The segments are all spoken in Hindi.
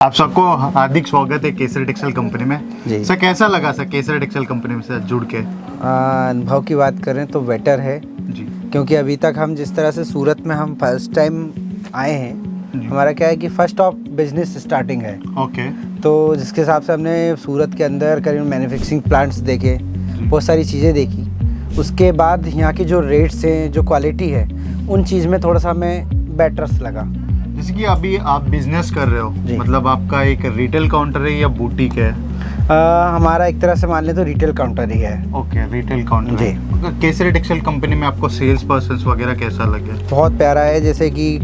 आप सबको हार्दिक स्वागत है केसरी टेक्सटाइल कंपनी में। जी सर कैसा लगा सर केसरी टेक्सटाइल कंपनी में से जुड़ के? अनुभव की बात करें तो बेटर है, जी क्योंकि अभी तक हम जिस तरह से सूरत में हम फर्स्ट टाइम आए हैं, जी। हमारा क्या है कि फर्स्ट ऑफ बिजनेस स्टार्टिंग है। ओके। तो जिसके हिसाब से हमने सूरत के अंदर करीब मैन्युफैक्चरिंग प्लांट्स देखे, बहुत सारी चीज़ें देखी। उसके बाद यहाँ की जो रेट्स हैं, जो क्वालिटी है, उन चीज़ में थोड़ा सा हमें बेटर्स लगा। जैसे कि अभी आप बिजनेस कर रहे हो, जी। मतलब आपका एक रिटेल काउंटर है या बुटीक है? हमारा एक तरह से मान लें तो रिटेल काउंटर ही है। ओके, रिटेल काउंटर जी। है। केसरी टेक्सटाइल कंपनी में आपको सेल्स पर्सन वगैरह कैसा लगे? बहुत प्यारा है। जैसे कि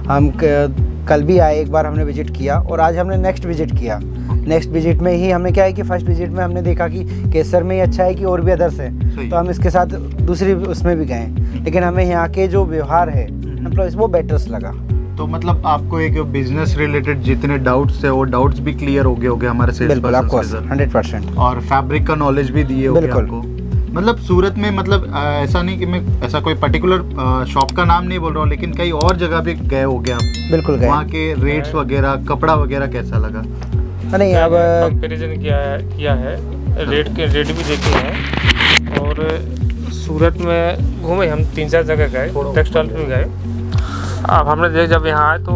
हम कल भी आए, एक बार हमने विजिट किया और आज हमने नेक्स्ट विजिट किया। नेक्स्ट विजिट में ही हमें क्या है कि फर्स्ट विजिट में हमने देखा कि केसर में ही अच्छा है कि और भी अदर्स है, तो हम इसके साथ दूसरी उसमें भी गए, लेकिन हमें यहाँ के जो व्यवहार है एम्प्लॉइज वो बेटर्स लगा। तो मतलब आपको एक बिजनेस रिलेटेड जितने डाउट्स है वो डाउट्स भी क्लियर हो गए हमारे सेल्स बिल्कुल, पर्सन आपको से सर। 100%। और फैब्रिक का नॉलेज भी दिए होंगे बिल्कुल। आपको। मतलब सूरत में मतलब ऐसा नहीं कि मैं ऐसा कोई पर्टिकुलर शॉप का नाम नहीं बोल रहा हूँ, लेकिन कई और जगह भी गए हो गए आप? बिल्कुल गए। वहाँ के रेट्स वगैरह, कपड़ा वगैरह कैसा लगा? नहीं, अब कंपैरिजन किया है, रेट भी देखे हैं। और सूरत में घूमे हम 3-4 जगह गए, टेक्सटाइल में गए। अब हमने जब यहाँ आए तो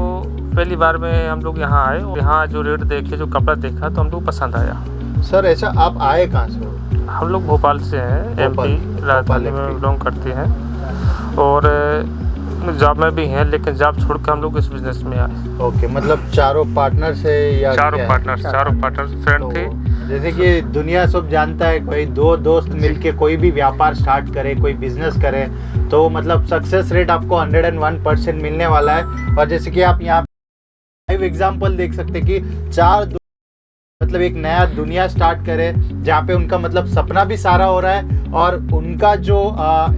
पहली बार में हम लोग यहाँ आए और यहाँ जो रेट देखे, जो कपड़ा देखा तो हम लोग पसंद आया। सर ऐसा आप आए कहाँ से हो? हम लोग भोपाल से हैं, एमपी राजधानी में बिलोंग करते हैं और जॉब में भी हैं, लेकिन जॉब छोड़ के हम लोग इस बिजनेस में आए। ओके, मतलब चारों पार्टनर्स है या चारों पार्टनर्स फ्रेंड थे। जैसे कि दुनिया सब जानता है, कोई दो दोस्त मिलके कोई भी व्यापार स्टार्ट करे, कोई बिजनेस करे, तो मतलब सक्सेस रेट आपको 101% मिलने वाला है। और जैसे कि आप यहाँ लाइव एग्जांपल देख सकते हैं कि मतलब एक नया दुनिया स्टार्ट करे, जहाँ पे उनका मतलब सपना भी सारा हो रहा है और उनका जो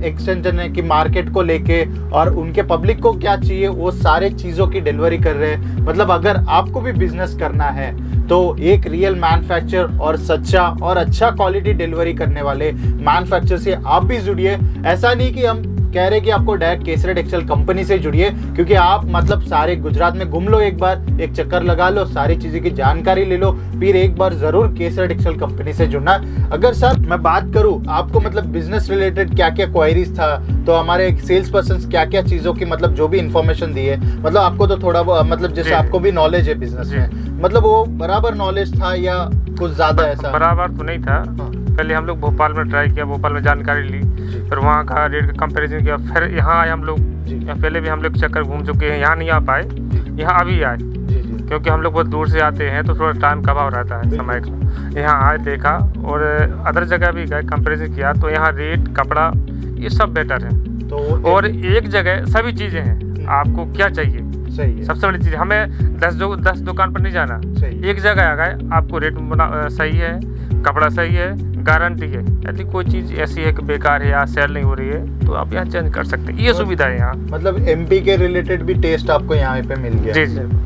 एक्सटेंशन है कि मार्केट को लेके और उनके पब्लिक को क्या चाहिए वो सारे चीज़ों की डिलीवरी कर रहे हैं। मतलब अगर आपको भी बिजनेस करना है तो एक रियल मैन्युफैक्चर और सच्चा और अच्छा क्वालिटी डिलीवरी करने वाले मैन्युफैक्चर से आप भी जुड़िए। ऐसा नहीं कि हम कह रहे कि आपको डायरेक्ट केसरी टेक्सटाइल कंपनी से जुड़िए, क्योंकि आप मतलब सारे गुजरात में घूम लो, एक बार एक चक्कर लगा लो, सारी चीज़ें की जानकारी ले लो, फिर एक बार ज़रूर केसरी टेक्सटाइल कंपनी से जुड़ना। अगर सर मैं बात करूँ आपको मतलब बिजनेस रिलेटेड क्या क्या क्वायरीज था, तो हमारे सेल्स पर्सन क्या क्या चीज़ों की मतलब जो भी इंफॉर्मेशन दी है, मतलब आपको तो थोड़ा मतलब जैसे आपको भी नॉलेज है बिजनेस में, मतलब वो बराबर नॉलेज था या कुछ ज़्यादा ऐसा? बराबर तो नहीं था। पहले हम लोग भोपाल में ट्राई किया, भोपाल में जानकारी ली, फिर वहाँ का रेट का कंपैरिजन किया, फिर यहाँ आए हम लोग। यहाँ पहले भी हम लोग चक्कर घूम चुके हैं, यहाँ नहीं आ पाए, यहाँ अभी आए, क्योंकि हम लोग बहुत दूर से आते हैं तो थोड़ा टाइम का अभाव रहता है समय का। यहाँ आए, देखा और अदर जगह भी गए, कंपैरिजन किया, तो यहाँ रेट, कपड़ा ये सब बेटर है। तो और एक जगह सभी चीज़ें हैं, आपको क्या चाहिए सही है। सबसे बड़ी चीज़, हमें 10 दुकान पर नहीं जाना, एक जगह आ गए, आपको रेट सही है, कपड़ा सही है, गारंटी है। यदि कोई चीज़ ऐसी है कि बेकार है या सेल नहीं हो रही है तो आप यहाँ चेंज कर सकते हैं, ये सुविधा है यहाँ। मतलब एमपी के रिलेटेड भी टेस्ट आपको यहाँ पे मिल गया? जी जी।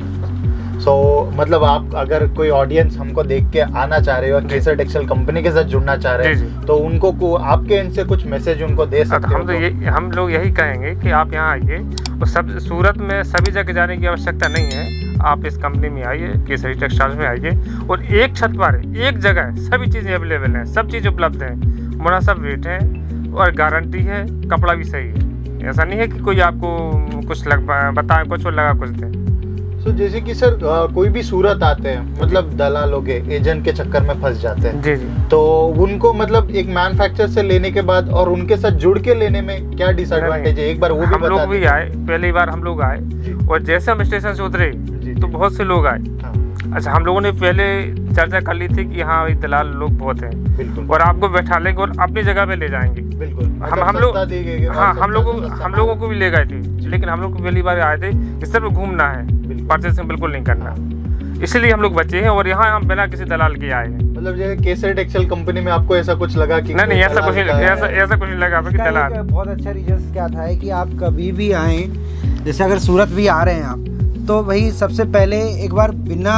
सो मतलब आप अगर कोई ऑडियंस हमको देख के आना चाह रहे हो, केसरी टेक्सटाइल कंपनी के साथ जुड़ना चाह रहे हैं, तो उनको आपके एंड से कुछ मैसेज उनको दे सकते हो? हम लोग यही कहेंगे कि आप यहाँ आइए और सब सूरत में सभी जगह जाने की आवश्यकता नहीं है। आप इस कंपनी में आइए, केसरी टेक्सटाइल्स में आइए, और एक छत पर एक जगह सभी चीज़ें अवेलेबल हैं, सब चीज़ उपलब्ध हैं, मुनासिब रेट है और गारंटी है, कपड़ा भी सही है। ऐसा नहीं है कि कोई आपको कुछ बताए कुछ और लगा कुछ दें। सो जैसे कि सर कोई भी सूरत आते हैं, मतलब दलाल लोग एजेंट के चक्कर में फंस जाते हैं, जी जी, तो उनको मतलब एक मैन्युफैक्चर से लेने के बाद और उनके साथ जुड़ के लेने में क्या डिसएडवांटेज है, एक बार वो भी हम बता लोग भी आए, पहली बार हम लोग आए और जैसे हम स्टेशन से उतरे तो बहुत से लोग आए। अच्छा, हम लोगों ने पहले चर्चा कर ली थी कि हाँ भाई दलाल लोग बहुत हैं, बिल्कुल, और आपको बैठा लेंगे और अपनी जगह पे ले जाएंगे। बिल्कुल, हम लोग हाँ हम लोगों को भी ले गए थे, लेकिन हम लोग पहली बार आए थे, इस तरफ घूमना है, परचेसिंग बिल्कुल नहीं करना, इसलिए हम लोग बचे हैं और यहाँ हम बिना किसी दलाल के आए हैं। मतलब जैसे केसरी टेक्सटाइल कंपनी में आपको ऐसा कुछ लगा कि नहीं, ऐसा कुछ नहीं लगा कि दलाल। बहुत अच्छा रीजन क्या था कि आप कभी भी आए, जैसे अगर सूरत भी आ रहे हैं आप, तो भाई सबसे पहले एक बार बिना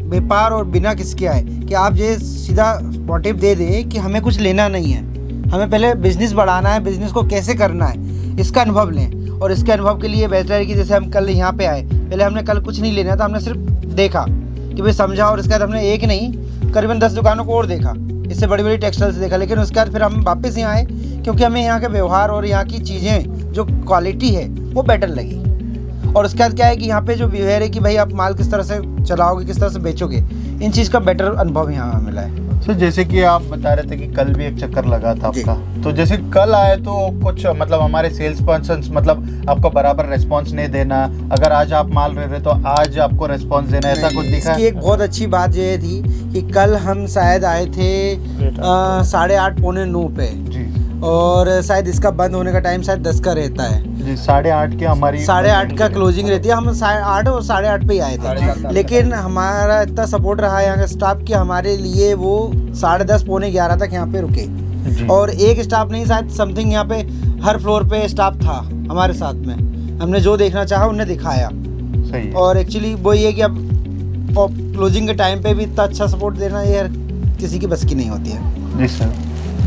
व्यापार और बिना किसके आए कि आप ये सीधा मोटिव दे दें कि हमें कुछ लेना नहीं है, हमें पहले बिजनेस बढ़ाना है, बिजनेस को कैसे करना है इसका अनुभव लें। और इसके अनुभव के लिए बेहतर है कि जैसे हम कल यहाँ पे आए, पहले हमने कल कुछ नहीं लेना था, हमने सिर्फ देखा कि भाई समझा, और इसके बाद हमने एक नहीं करीबन 10 दुकानों को और देखा, इससे बड़ी बड़ी टेक्सटाइल्स देखा, लेकिन उसके बाद फिर हम वापस यहाँ आए क्योंकि हमें यहाँ के व्यवहार और यहाँ की चीज़ें जो क्वालिटी है वो बेटर लगी। और उसके बाद क्या है कि यहाँ पे जो बिहेवियर है कि भाई आप माल किस तरह से चलाओगे, किस तरह से बेचोगे, इन चीज़ का बेटर अनुभव यहाँ मिला है। सर जैसे कि आप बता रहे थे कि कल भी एक चक्कर लगा था आपका, तो जैसे कल आए तो कुछ मतलब हमारे सेल्स पर्सन मतलब आपको बराबर रेस्पॉन्स नहीं देना, अगर आज आप माल ले रहे तो आज आपको रेस्पॉन्स देना, ऐसा कुछ दिखा? इसकी एक बहुत अच्छी बात ये थी कि कल हम शायद आए थे 8:30 पौने 9 पे जी, और शायद इसका बंद होने का टाइम शायद 10 का रहता है जी, 8:30 की हमारी 8:30 का क्लोजिंग रहती है। हम 8 और 8:30 पे ही आए थे, लेकिन हमारा इतना सपोर्ट रहा यहाँ का स्टाफ कि हमारे लिए वो 10:30 पौने 11 तक यहाँ पे रुके। जी। और एक स्टाफ नहीं, शायद समथिंग यहाँ पे हर फ्लोर पे स्टाफ था हमारे साथ में। हमने जो देखना चाहा उन्हें दिखाया। सही है। और एक्चुअली वो ये कि अब क्लोजिंग के टाइम पे भी इतना अच्छा सपोर्ट देना ये किसी की बस की नहीं होती है। जी सर,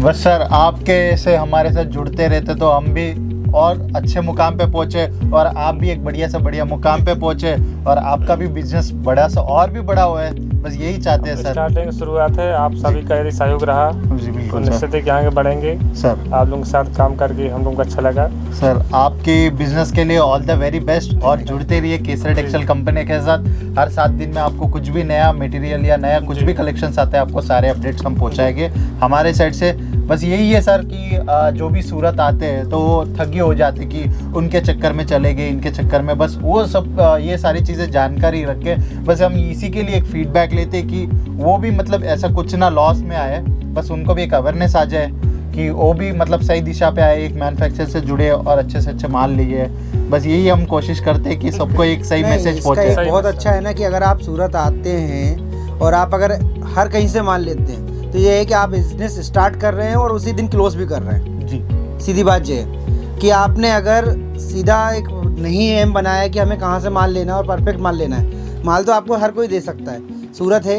बस सर आपके से हमारे साथ जुड़ते रहते तो हम भी और अच्छे मुकाम पे पहुँचे और आप भी एक बढ़िया से बढ़िया मुकाम पे पहुँचे और आपका भी बिजनेस बड़ा सा और भी बड़ा हुआ है, बस यही चाहते हैं सर। स्टार्टिंग शुरुआत है, आप सभी का यदि सहयोग रहा जी तो बिल्कुल निश्चित है कि आगे बढ़ेंगे। सर। आप लोगों के साथ काम करके हम लोगों को अच्छा लगा। सर आपके बिजनेस के लिए ऑल द वेरी बेस्ट और जुड़ते रहिए केसरी टेक्सटाइल कंपनी के साथ। हर 7 दिन में आपको कुछ भी नया मटेरियल या नया कुछ भी कलेक्शंस आते हैं आपको सारे अपडेट्स हम पहुंचाएंगे हमारे साइड से। बस यही है सर कि जो भी सूरत आते हैं तो वो ठगी हो जाती कि उनके चक्कर में चले गए, इनके चक्कर में, बस वो सब ये सारी चीज़ें जानकारी रख के बस हम इसी के लिए एक फीडबैक लेते कि वो भी मतलब ऐसा कुछ ना लॉस में आए, बस उनको भी एक अवेयरनेस आ जाए कि वो भी मतलब सही दिशा पे आए, एक मैन्युफैक्चर से जुड़े और अच्छे से अच्छे माल लिए। बस यही हम कोशिश करते हैं कि सबको एक सही मैसेज इसका पहुँचे। एक बहुत अच्छा है ना कि अगर आप सूरत आते हैं और आप अगर हर कहीं से माल लेते हैं तो ये है कि आप बिजनेस स्टार्ट कर रहे हैं और उसी दिन क्लोज भी कर रहे हैं। जी, सीधी बात ये है कि आपने अगर सीधा एक नहीं एम बनाया कि हमें कहाँ से माल लेना है और परफेक्ट माल लेना है, माल तो आपको हर कोई दे सकता है। सूरत है,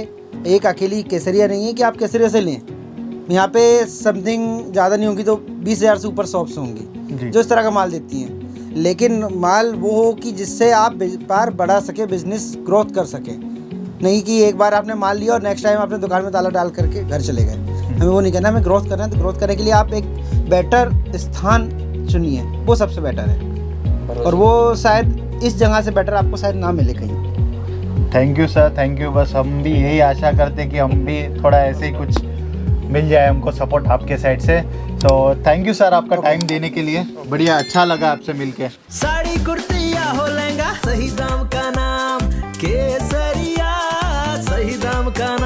एक अकेली केसरिया नहीं है कि आप केसरिया से लें। यहाँ पे समथिंग ज़्यादा नहीं होगी तो 20,000 से ऊपर शॉप्स होंगी जो इस तरह का माल देती हैं, लेकिन माल वो हो कि जिससे आप व्यापार बढ़ा सके, बिजनेस ग्रोथ कर सके, नहीं कि एक बार आपने माल लिया और नेक्स्ट टाइम आपने दुकान में ताला डाल करके घर चले गए। हमें वो नहीं करना, हमें ग्रोथ करना है। तो ग्रोथ करने के लिए आप एक बेटर स्थान चुनिए, वो सबसे बेटर है और वो शायद इस जगह से बेटर आपको शायद ना मिले कहीं। Thank you sir, thank you. बस हम भी यही आशा करते हैं कि हम भी थोड़ा ऐसे ही कुछ मिल जाए हमको सपोर्ट आपके साइड से। तो थैंक यू सर आपका टाइम देने के लिए, बढ़िया अच्छा लगा आपसे मिलके। साड़ी कुर्ती या हो लहंगा, सही दाम का नाम केसरिया, सही दाम का नाम।